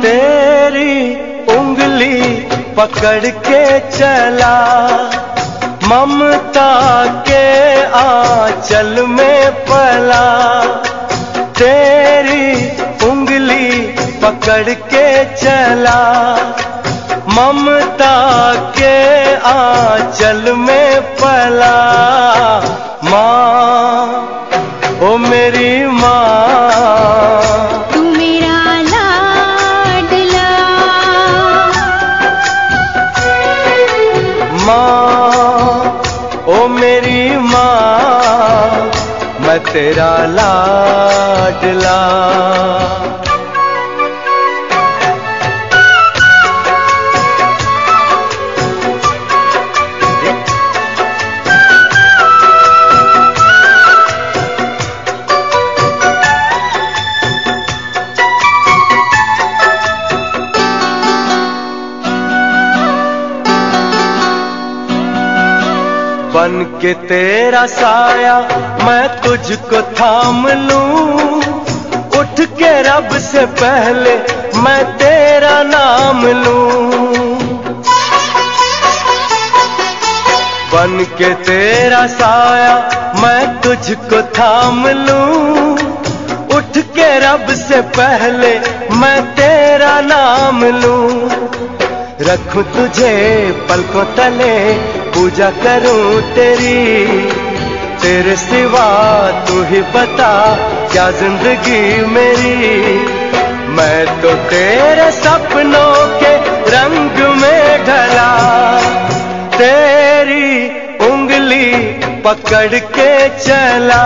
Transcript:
तेरी उंगली पकड़ के चला, ममता के आंचल में पला। तेरी उंगली पकड़ के चला, ममता के आंचल में पला। माँ, ओ मेरी माँ, तू मेरा लाडला। माँ, ओ मेरी माँ, मैं तेरा लाडला। बन के तेरा साया मैं तुझको थाम लूं, उठ के रब से पहले मैं तेरा नाम लूं। बन के तेरा साया मैं तुझको थाम लूं, उठ के रब से पहले मैं तेरा नाम लूं। रखूं तुझे पलकों तले, पूजा करूं तेरी, तेरे सिवा तू ही बता क्या जिंदगी मेरी। मैं तो तेरे सपनों के रंग में ढला, तेरी उंगली पकड़ के चला।